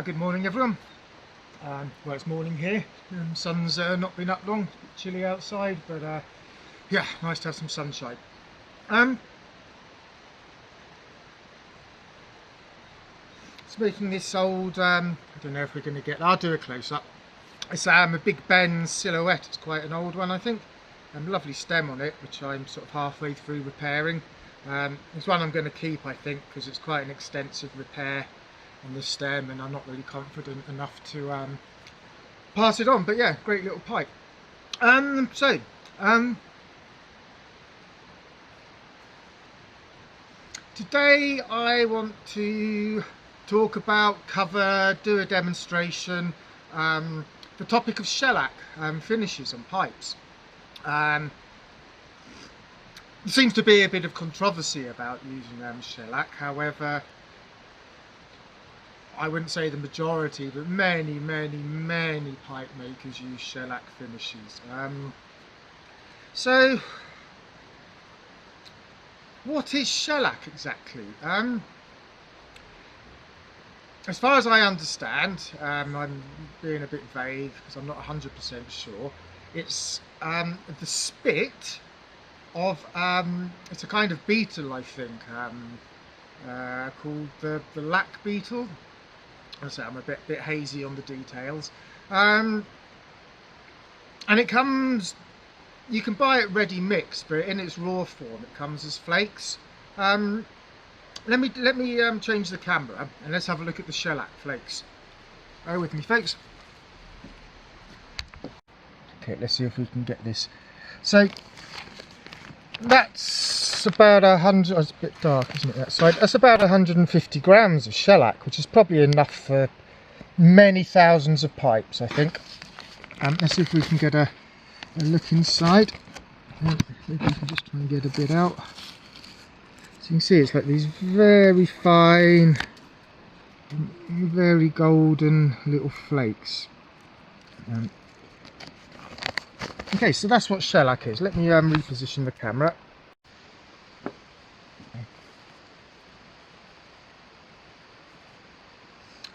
Good morning everyone. Well, it's morning here. Sun's not been up long, it's a bit chilly outside, but yeah, nice to have some sunshine. Just making this old, I don't know if we're going to get, I'll do a close-up. It's a Big Ben silhouette. It's quite an old one, I think. Lovely stem on it, which I'm sort of halfway through repairing. It's one I'm going to keep, I think, because it's quite an extensive repair on the stem, and I'm not really confident enough to pass it on. But yeah, great little pipe. Today I want to talk about, do a demonstration, the topic of shellac finishes on pipes. There seems to be a bit of controversy about using shellac. However, I wouldn't say the majority, but many pipe makers use shellac finishes. So what is shellac exactly? As far as I understand, I'm being a bit vague because I'm not 100% sure. It's the spit of, it's a kind of beetle, I think, called the lac beetle. So I'm a bit hazy on the details. And it comes, you can buy it ready mixed, but in its raw form it comes as flakes. Let me change the camera and let's have a look at the shellac flakes. Bear with me, folks. Okay, let's see if we can get this. So that's about 100. It's a bit dark, isn't it, that side? That's about 150 grams of shellac, which is probably enough for many thousands of pipes, I think. Let's see if we can get a look inside. Maybe we can just try and get a bit out. So you can see it's like these very fine, very golden little flakes. Okay, so that's what shellac is. Let me reposition the camera.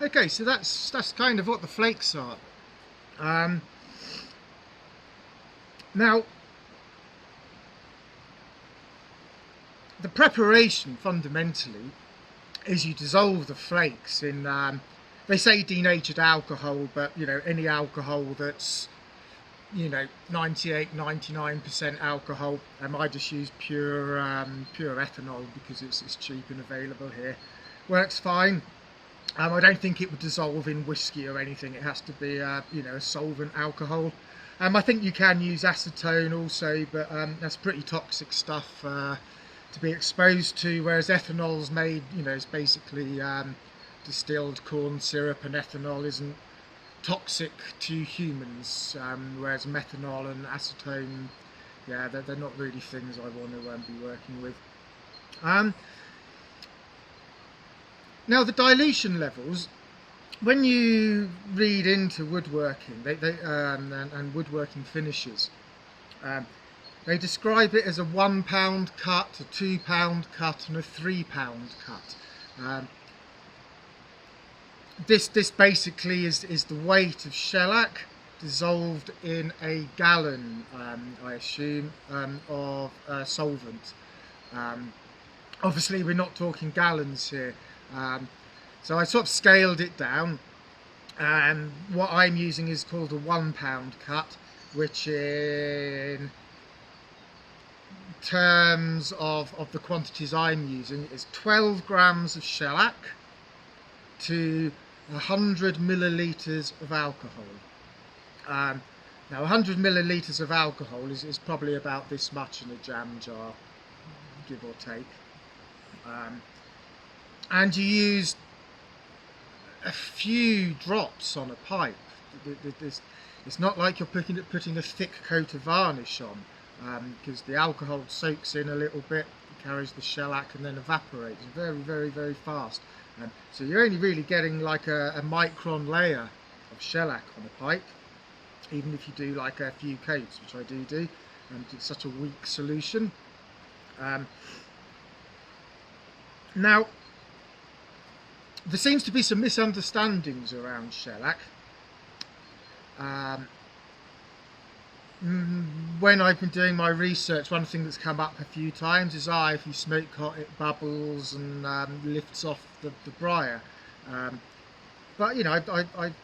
Okay, so that's kind of what the flakes are. Now, the preparation fundamentally is you dissolve the flakes in, they say denatured alcohol, but you know, any alcohol that's, you know, 98-99% alcohol. I just use pure ethanol because it's cheap and available here. Works fine. I don't think it would dissolve in whiskey or anything. It has to be you know, a solvent alcohol. I think you can use acetone also, but that's pretty toxic stuff to be exposed to, whereas ethanol's made, you know, it's basically distilled corn syrup, and ethanol isn't toxic to humans, whereas methanol and acetone, yeah, they're not really things I want to be working with. Now the dilution levels, when you read into woodworking and woodworking finishes, they describe it as a 1 pound cut, a 2 pound cut and a 3 pound cut. This basically is the weight of shellac dissolved in a gallon, I assume, of solvent. Obviously we're not talking gallons here, so I sort of scaled it down, and what I'm using is called a 1 pound cut, which in terms of the quantities I'm using is 12 grams of shellac to 100 millilitres of alcohol. Now 100 millilitres of alcohol is probably about this much in a jam jar, give or take. And you use a few drops on a pipe. It's not like you're putting a thick coat of varnish on, because the alcohol soaks in a little bit, carries the shellac and then evaporates very fast. So you're only really getting like a micron layer of shellac on a pipe, even if you do like a few coats, which I do, and it's such a weak solution. Now there seems to be some misunderstandings around shellac. Um, when I've been doing my research, one thing that's come up a few times is if you smoke hot, it bubbles and lifts off the briar. Um, but you know,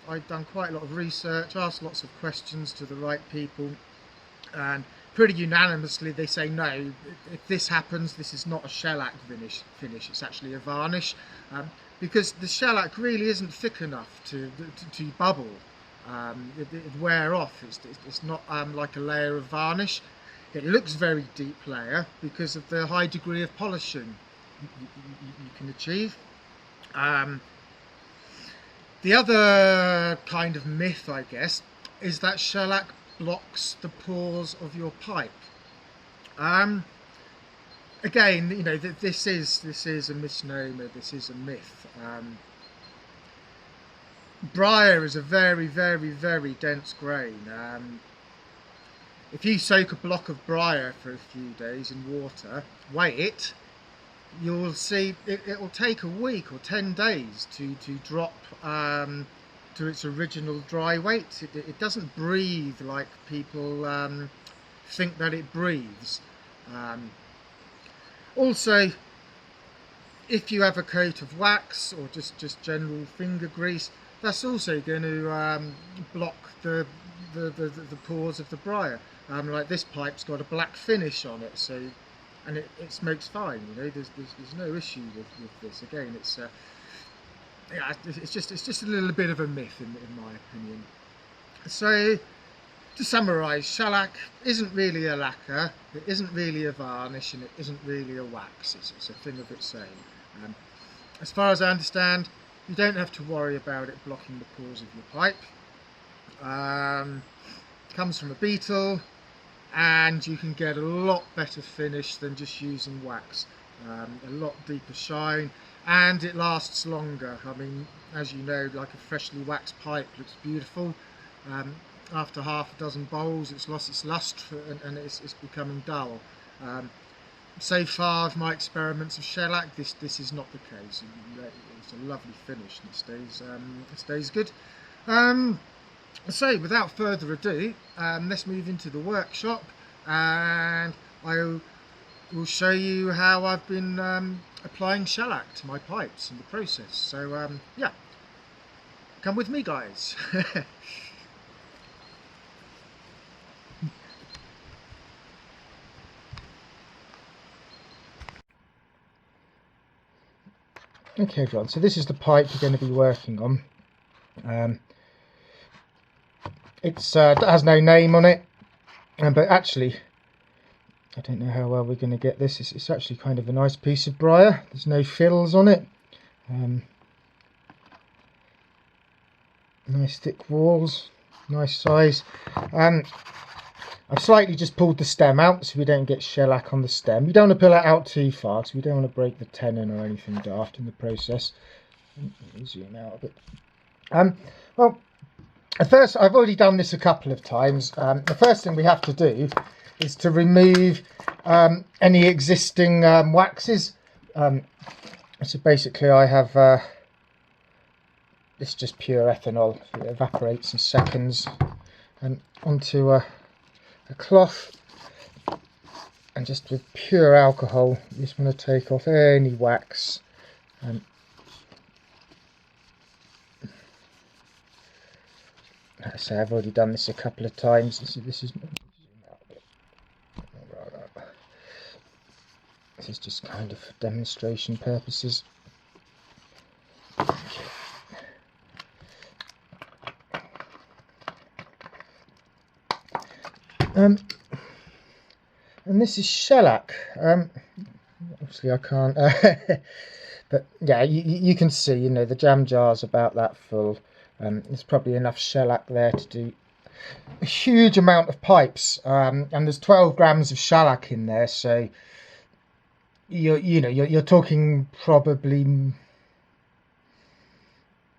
I've done quite a lot of research, asked lots of questions to the right people, and pretty unanimously they say no. If this happens, this is not a shellac finish. It's actually a varnish, because the shellac really isn't thick enough to bubble. It'd wear off. It's not like a layer of varnish. It looks very deep layer because of the high degree of polishing you can achieve. The other kind of myth, I guess, is that shellac blocks the pores of your pipe. Again, you know, this is a misnomer. This is a myth. Briar is a very, very, very dense grain. If you soak a block of briar for a few days in water, weigh it, you'll see it will take a week or 10 days to drop to its original dry weight. It doesn't breathe like people think that it breathes. Also, if you have a coat of wax or just general finger grease, that's also going to block the pores of the briar. Like this pipe's got a black finish on it, so and it smokes fine. You know, there's no issue with this. Again, it's yeah, it's just a little bit of a myth in my opinion. So to summarise, shellac isn't really a lacquer, it isn't really a varnish, and it isn't really a wax. It's a thing of its own. As far as I understand, you don't have to worry about it blocking the pores of your pipe. Comes from a beetle, and you can get a lot better finish than just using wax. A lot deeper shine, and it lasts longer. I mean, as you know, like a freshly waxed pipe looks beautiful. After half a dozen bowls, it's lost its luster and it's becoming dull. So far of my experiments of shellac, this is not the case. It's a lovely finish and it stays good. So without further ado, let's move into the workshop, and I will show you how I've been applying shellac to my pipes in the process. So yeah, come with me, guys. Okay everyone, so this is the pipe you're going to be working on. It has no name on it, but actually I don't know how well we're going to get this. It's actually kind of a nice piece of briar. There's no fills on it. Nice thick walls, nice size. I've slightly just pulled the stem out so we don't get shellac on the stem. You don't want to pull it out too far because we don't want to break the tenon or anything daft in the process. Zoom out a bit. Well, at first, I've already done this a couple of times. The first thing we have to do is to remove any existing waxes. So basically I have this is just pure ethanol. It evaporates in seconds, and onto a cloth, and just with pure alcohol you just want to take off any wax. Like I say, I've already done this a couple of times. This is just kind of for demonstration purposes. And this is shellac. Obviously I can't but yeah, you can see, you know, the jam jar's about that full. There's probably enough shellac there to do a huge amount of pipes, and there's 12 grams of shellac in there, so you're talking probably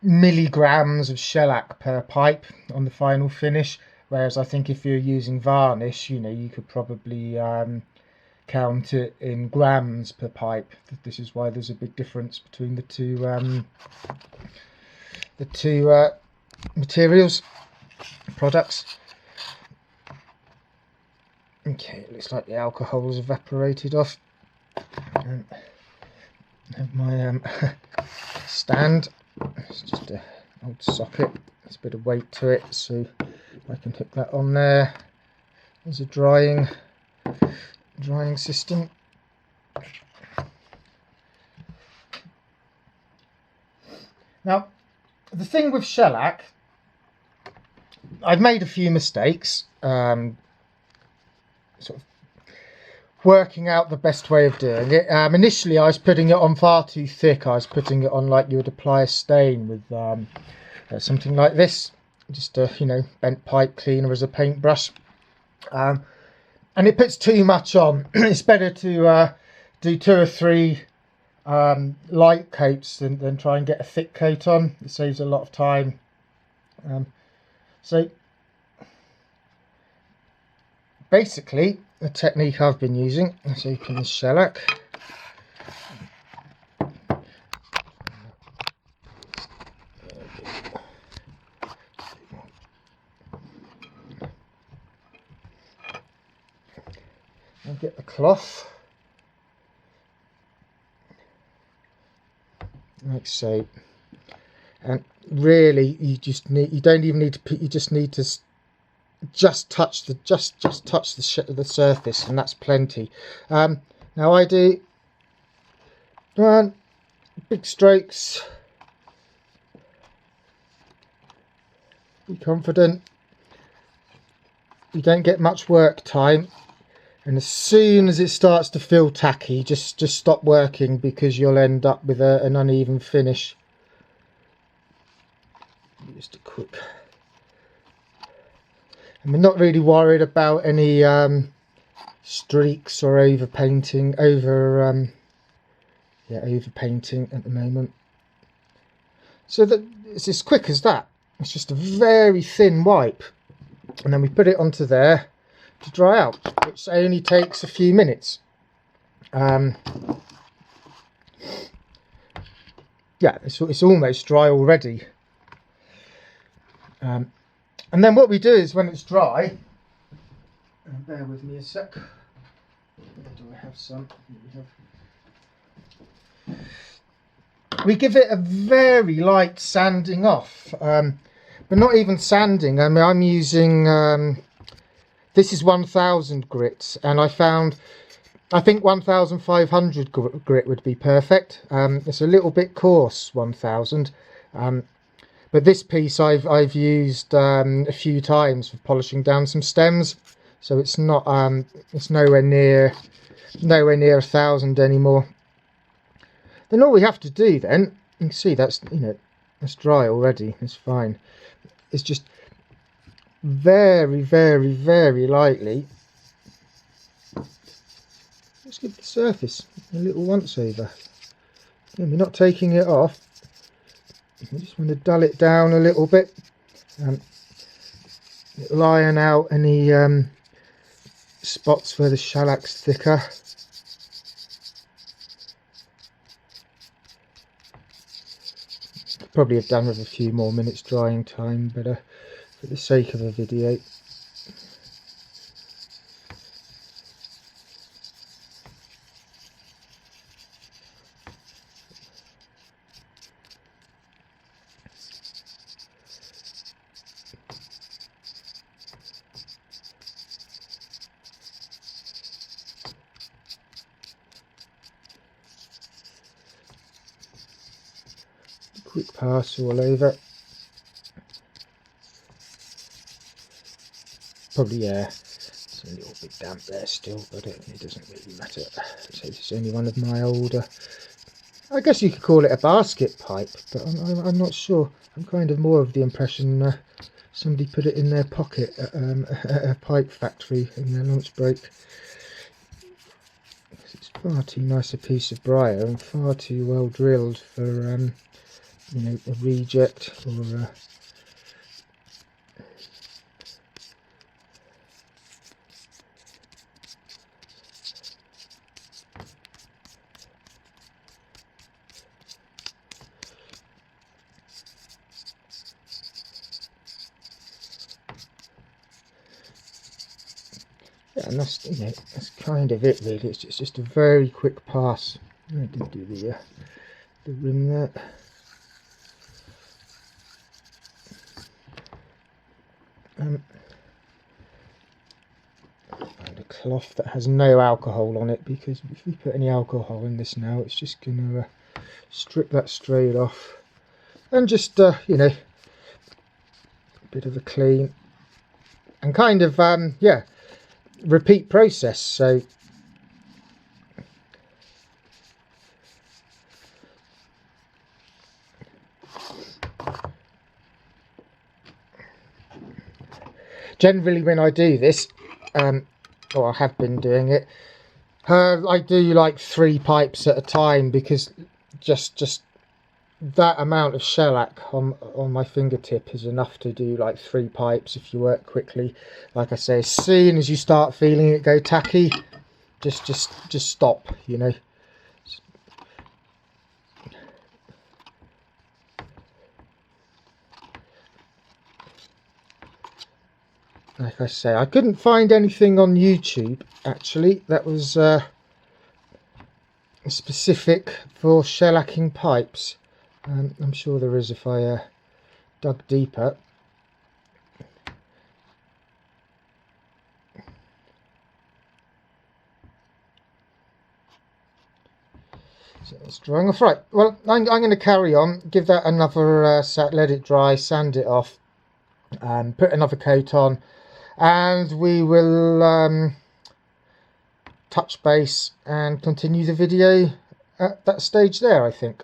milligrams of shellac per pipe on the final finish. Whereas I think if you're using varnish, you know, you could probably count it in grams per pipe. This is why there's a big difference between the two materials, products. Okay, it looks like the alcohol has evaporated off. And have my stand. It's just an old socket. There's a bit of weight to it, so I can hook that on there. There's a drying system. Now, the thing with shellac, I've made a few mistakes, sort of working out the best way of doing it. Initially, I was putting it on far too thick. I was putting it on like you would apply a stain with something like this, just a bent pipe cleaner as a paintbrush, and it puts too much on. It's better to do 2 or 3 light coats than try and get a thick coat on. It saves a lot of time. So basically, the technique I've been using, let's open the shellac. I'll get the cloth, like so, and really you don't even need to put, you just need to just touch the the surface, and that's plenty. Now I do 1 big strokes. Be confident. You don't get much work time, and as soon as it starts to feel tacky, just stop working, because you'll end up with an uneven finish. Just a quick. And we're not really worried about any streaks or overpainting at the moment. So that it's as quick as that. It's just a very thin wipe, and then we put it onto there to dry out, which only takes a few minutes. Yeah, it's almost dry already. And then what we do is, when it's dry, bear with me a sec. Where do I have some? We give it a very light sanding off, but not even sanding. I mean, I'm using this is 1000 grit, and I think 1500 grit would be perfect. It's a little bit coarse, 1000. But this piece I've used a few times for polishing down some stems, so it's not it's nowhere near 1000 anymore. Then all we have to do then, you can see that's that's dry already. It's fine. It's just very, very, very lightly. Let's give the surface a little once over. And we're not taking it off. We just want to dull it down a little bit. It'll iron out any spots where the shellac's thicker. Could probably have done with a few more minutes drying time, but for the sake of a video. Quick pass all over. Probably, yeah, it's a little bit damp there still, but it doesn't really matter. So it's only one of my older, I guess you could call it a basket pipe, but I'm not sure. I'm kind of more of the impression somebody put it in their pocket at a pipe factory in their lunch break. It's far too nice a piece of briar and far too well drilled for a reject or Yeah, and that's, you know, that's kind of it really. It's just a very quick pass. I did do the rim there. And a cloth that has no alcohol on it, because if we put any alcohol in this now, it's just going to strip that straight off. And just, you know, a bit of a clean. And kind of, yeah, repeat process. So generally when I do this, or I have been doing it, I do like 3 pipes at a time, because just that amount of shellac on my fingertip is enough to do like 3 pipes if you work quickly. Like I say, as soon as you start feeling it go tacky, just stop, you know. Like I say, I couldn't find anything on YouTube actually that was specific for shellacking pipes. I'm sure there is if I dug deeper. So it's drying off. Right, well, I'm going to carry on, give that another let it dry, sand it off, and put another coat on, and we will touch base and continue the video at that stage there, I think.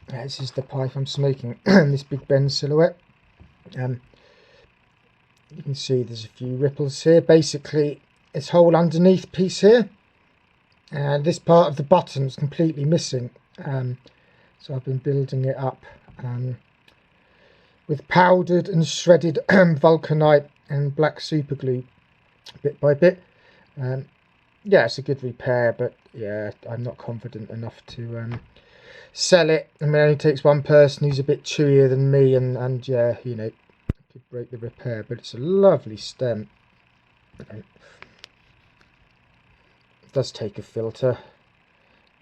This is the pipe I'm smoking, this Big Ben silhouette. You can see there's a few ripples here. Basically, this whole underneath piece here, and this part of the bottom is completely missing. So I've been building it up with powdered and shredded vulcanite and black super glue, bit by bit. Yeah, it's a good repair, but yeah, I'm not confident enough to sell it. I mean, it only takes one person who's a bit chewier than me, and yeah, you know, could break the repair, but it's a lovely stem. It does take a filter,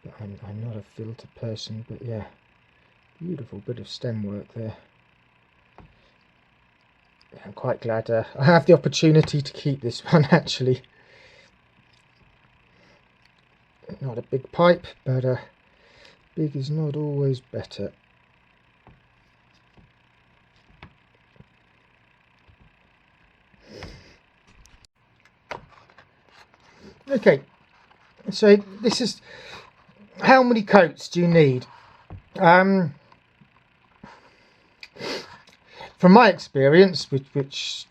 but I'm not a filter person, but yeah, beautiful bit of stem work there. I'm quite glad I have the opportunity to keep this one actually. Not a big pipe, but big is not always better. Okay, so this is how many coats do you need? From my experience, which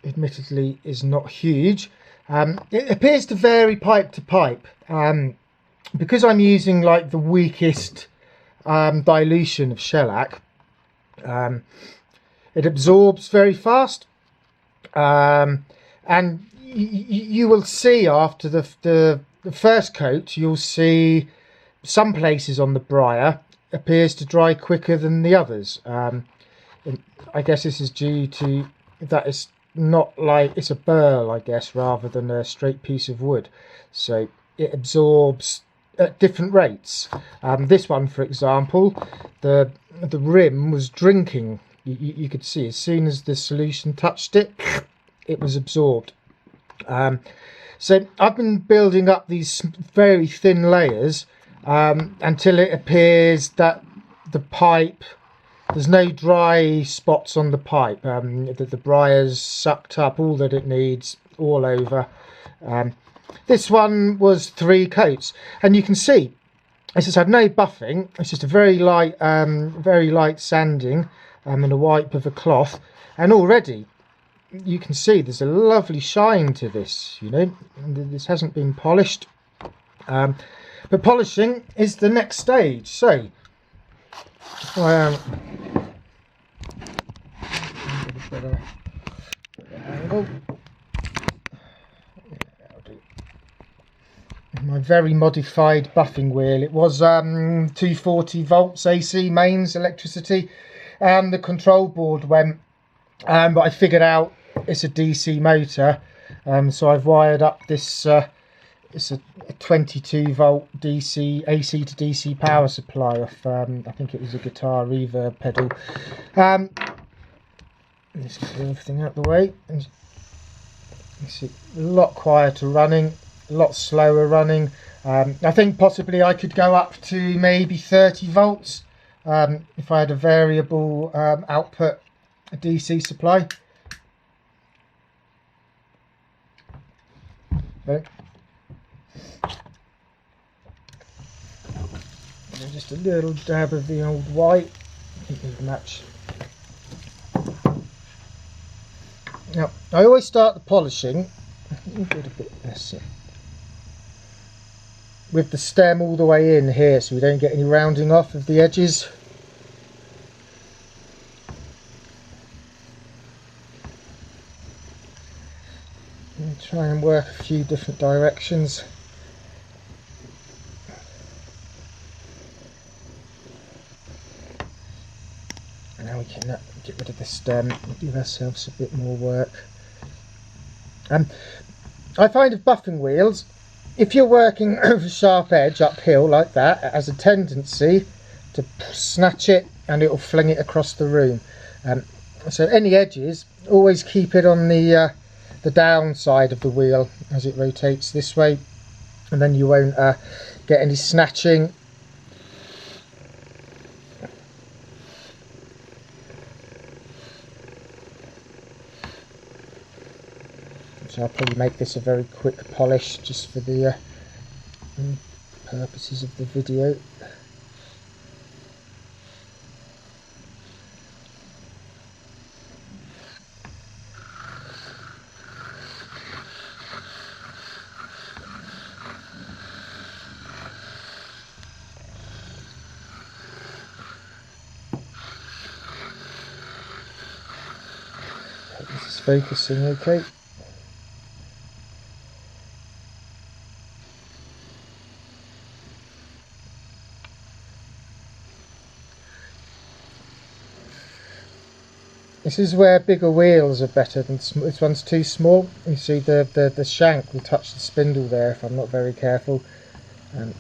admittedly is not huge, it appears to vary pipe to pipe. Because I'm using like the weakest dilution of shellac, it absorbs very fast, and you will see after the first coat, you'll see some places on the briar appears to dry quicker than the others. I guess this is due to that it's not like it's a burl, I guess, rather than a straight piece of wood, so it absorbs at different rates. This one, for example, the rim was drinking. You could see as soon as the solution touched it, it was absorbed. So I've been building up these very thin layers until it appears that the pipe, there's no dry spots on the pipe, that the briar's sucked up all that it needs all over. This one was 3 coats, and you can see this has had no buffing. It's just a very light sanding and a wipe of a cloth, and already you can see there's a lovely shine to this. You know, this hasn't been polished, but polishing is the next stage. So my very modified buffing wheel. It was 240 volts AC mains electricity, and the control board went but I figured out it's a DC motor, so I've wired up this. It's a 22 volt DC AC to DC power supply off. I think it was a guitar reverb pedal. Let's get everything out of the way. And you see, a lot quieter running, a lot slower running. I think possibly I could go up to maybe 30 volts if I had a variable output DC supply. Okay. And just a little dab of the old white. I think these match. Now, I always start the polishing a bit less with the stem all the way in here, so we don't get any rounding off of the edges. And try and work a few different directions. And now we can get rid of the stem and give ourselves a bit more work. I find with buffing wheels, if you're working over a sharp edge uphill like that, it has a tendency to snatch it and it'll fling it across the room. So any edges, always keep it on the down side of the wheel as it rotates this way, and then you won't get any snatching. So I'll probably make this a very quick polish just for the purposes of the video. This is focusing okay. This is where bigger wheels are better than this one's too small. You see the shank will touch the spindle there if I'm not very careful. I'm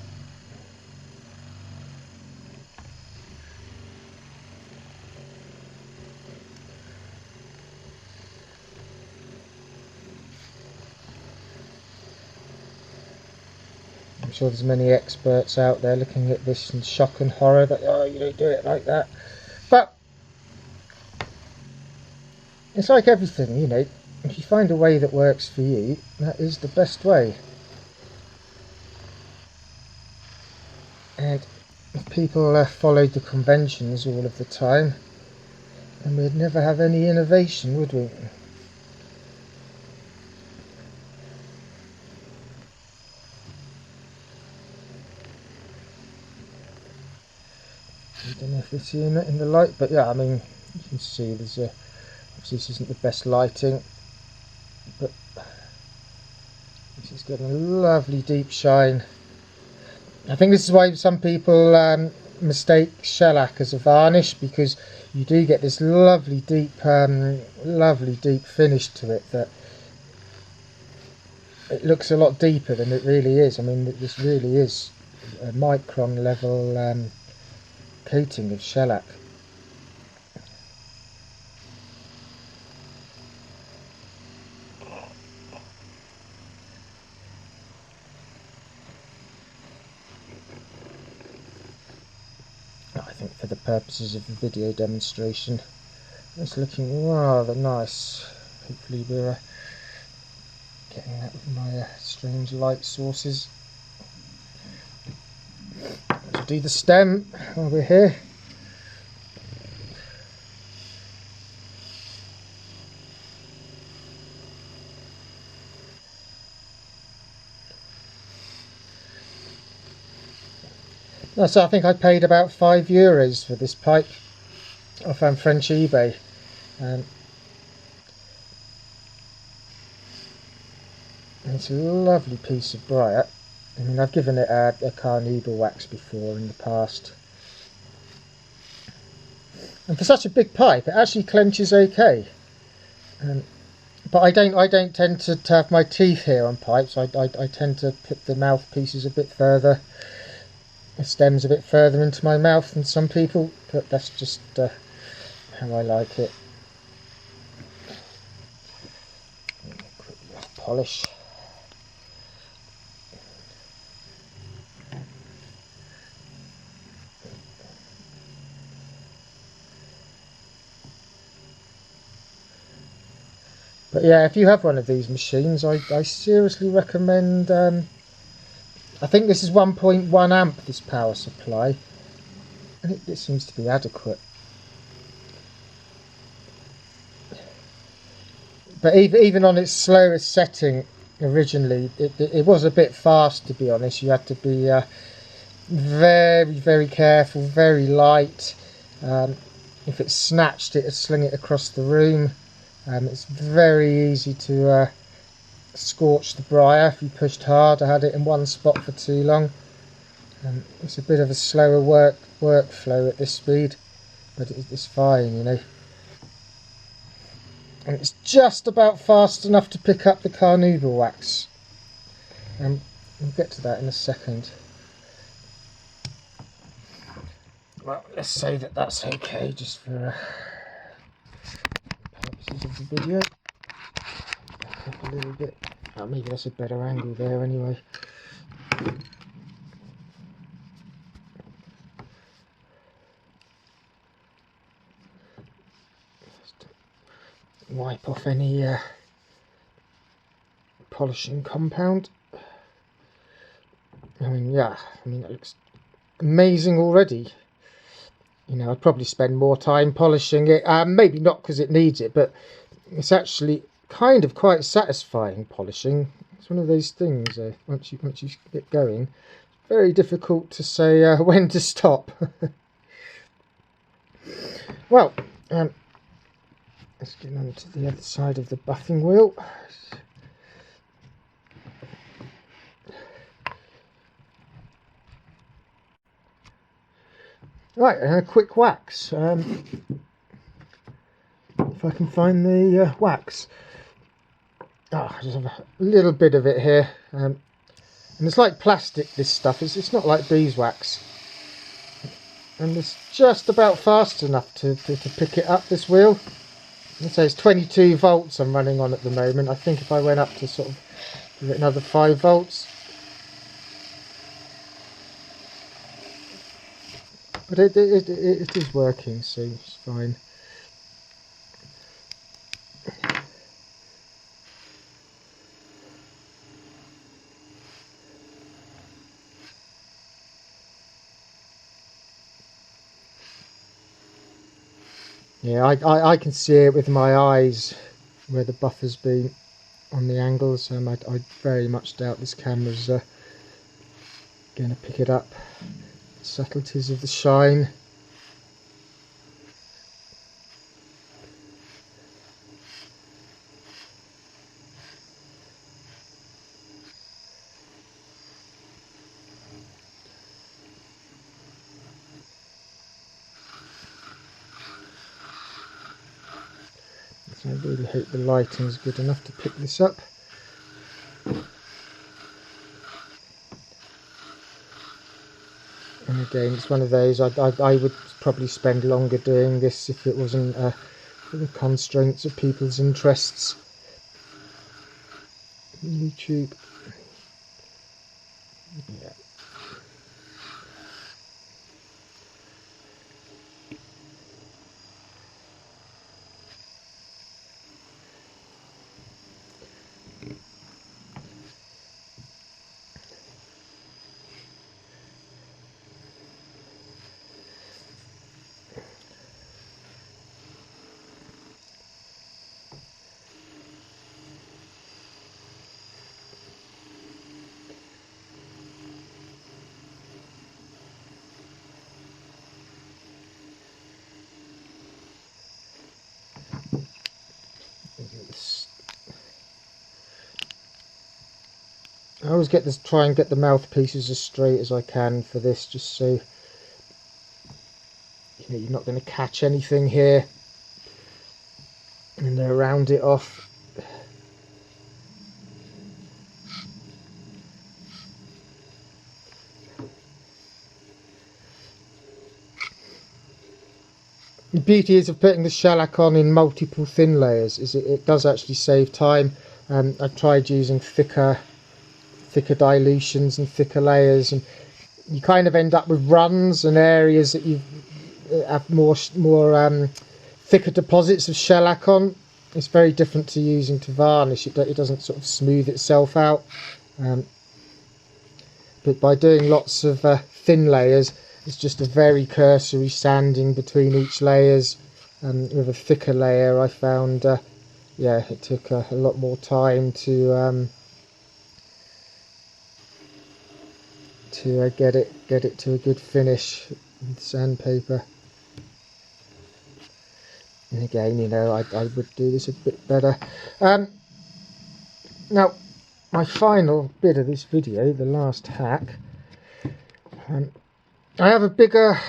sure there's many experts out there looking at this in shock and horror that, oh, you don't do it like that. But it's like everything, you know, if you find a way that works for you, that is the best way. And if people followed the conventions all of the time, then we'd never have any innovation, would we? I don't know if it's in the light, but yeah, I mean, you can see there's a, obviously this isn't the best lighting, but this is getting a lovely deep shine. I think this is why some people mistake shellac as a varnish, because you do get this lovely deep finish to it that it looks a lot deeper than it really is. I mean, this really is a micron level coating of shellac. I think for the purposes of the video demonstration, it's looking rather nice. Hopefully we're getting that with my strange light sources. To do the stem while we're here. So I think I paid about €5 for this pipe off French eBay. And it's a lovely piece of briar. I mean, I've given it a carnauba wax before in the past. And for such a big pipe, it actually clenches okay. But I don't tend to have my teeth here on pipes. I tend to put the mouthpieces a bit further, the stems a bit further into my mouth than some people, but that's just how I like it. Quick polish. But yeah, if you have one of these machines, I seriously recommend. I think this is 1.1 amp, this power supply, and it seems to be adequate. But even on its slowest setting originally, it was a bit fast, to be honest. You had to be very, very careful, very light. If it snatched, it'd sling it across the room. It's very easy to scorch the briar if you pushed hard. I had it in one spot for too long. It's a bit of a slower workflow at this speed, but it's fine, you know. And it's just about fast enough to pick up the carnauba wax. We'll get to that in a second. Well, let's say that that's okay, just for purposes of the video. Back up a little bit. Oh, maybe that's a better angle there anyway. Just wipe off any polishing compound. I mean, yeah, it looks amazing already. You know, I'd probably spend more time polishing it. Maybe not because it needs it, but it's actually kind of quite satisfying polishing. It's one of those things. Once you get going, it's very difficult to say when to stop. Well, let's get on to the other side of the buffing wheel. Right, a quick wax. If I can find the wax. I just have a little bit of it here. And it's like plastic, this stuff. It's not like beeswax. And it's just about fast enough to pick it up, this wheel. Let's say it's 22 volts I'm running on at the moment. I think if I went up to sort of give it another 5 volts. But it is working, so it's fine. Yeah, I can see it with my eyes where the buffer's been on the angles. I very much doubt this camera's going to pick it up. The subtleties of the shine. So I really hope the lighting is good enough to pick this up. And again, it's one of those, I would probably spend longer doing this if it wasn't for the constraints of people's interests. YouTube. Yeah. I always try and get the mouthpieces as straight as I can for this, just so you're not going to catch anything here. And there, round it off. The beauty is of putting the shellac on in multiple thin layers is it does actually save time. I've tried using thicker dilutions and thicker layers, and you kind of end up with runs and areas that you have more thicker deposits of shellac on. It's very different to using to varnish. It doesn't sort of smooth itself out. But by doing lots of thin layers, it's just a very cursory sanding between each layers. With a thicker layer, I found, yeah, it took a lot more time to get it to a good finish with sandpaper. And again, you know, I would do this a bit better. Now, my final bit of this video, the last hack. I have a bigger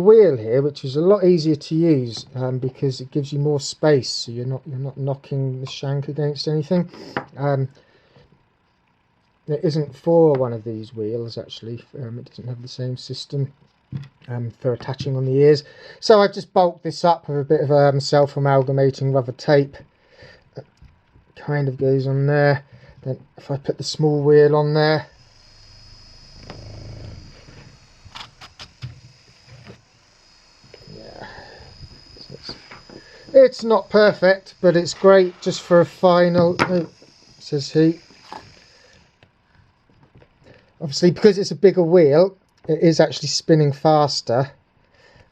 wheel here, which is a lot easier to use because it gives you more space, so you're not knocking the shank against anything. It isn't for one of these wheels actually. It doesn't have the same system for attaching on the ears, so I've just bulked this up with a bit of self-amalgamating rubber tape. That kind of goes on there. Then if I put the small wheel on there, it's not perfect, but it's great just for a final. Oh, says he. Obviously, because it's a bigger wheel, it is actually spinning faster.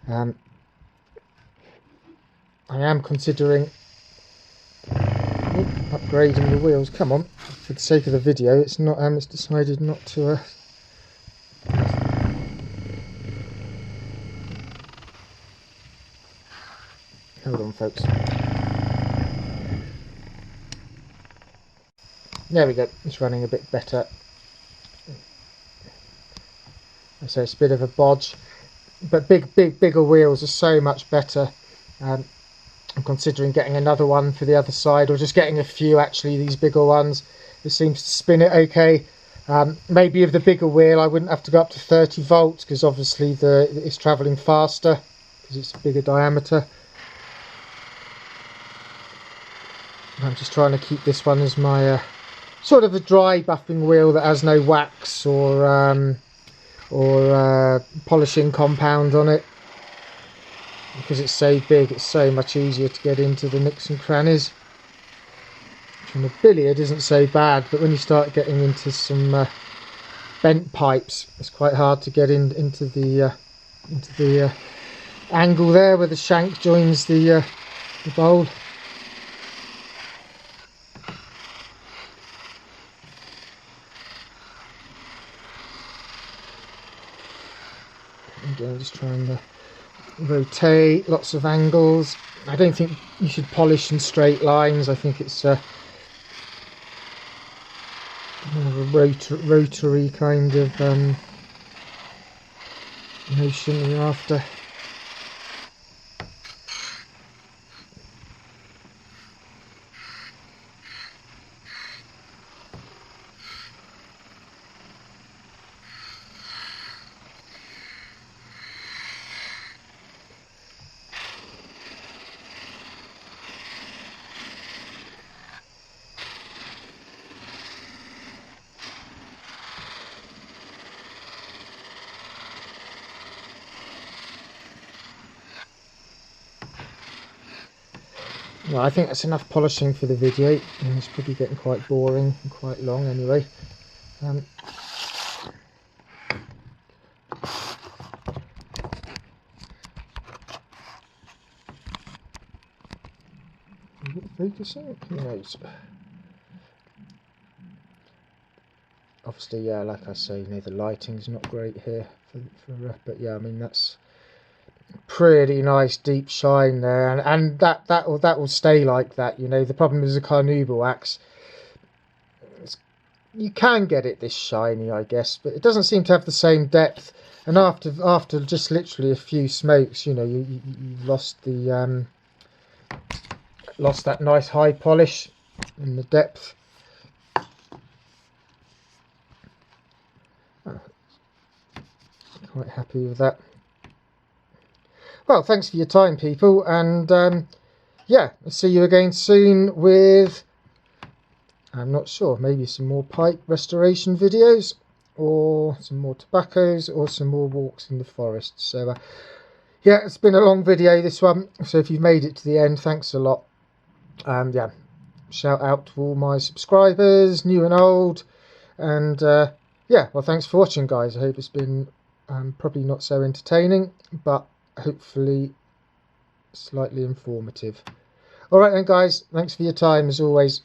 I am considering upgrading the wheels. Come on, for the sake of the video, it's not. It's decided not to. Hold on, folks. There we go. It's running a bit better. So it's a bit of a bodge, but bigger wheels are so much better. I'm considering getting another one for the other side, or just getting a few actually, these bigger ones. It seems to spin it okay. Maybe with the bigger wheel I wouldn't have to go up to 30 volts because obviously it's travelling faster because it's a bigger diameter. I'm just trying to keep this one as my sort of a dry buffing wheel that has no wax or polishing compound on it, because it's so big. It's so much easier to get into the nooks and crannies. From the billiard isn't so bad, but when you start getting into some bent pipes, it's quite hard to get into the angle there where the shank joins the bowl. Again, just trying to rotate, lots of angles. I don't think you should polish in straight lines. I think it's more of a rotary kind of motion you're after. Well, I think that's enough polishing for the video, and it's probably getting quite boring and quite long anyway. Focusing? Who knows? Obviously, yeah, like I say, you know, the lighting's not great here but yeah, I mean, that's pretty nice deep shine there, and that will stay like that. You know, the problem is the carnauba wax. You can get it this shiny, I guess, but it doesn't seem to have the same depth. And after just literally a few smokes, you know, you've lost the lost that nice high polish in the depth. Quite happy with that. Well, thanks for your time, people, and yeah, I'll see you again soon with, I'm not sure, maybe some more pipe restoration videos, or some more tobaccos, or some more walks in the forest. So yeah, it's been a long video, this one, so if you've made it to the end, thanks a lot. Yeah, shout out to all my subscribers, new and old, and yeah, well, thanks for watching, guys. I hope it's been probably not so entertaining, but hopefully slightly informative. All right then, guys, thanks for your time as always.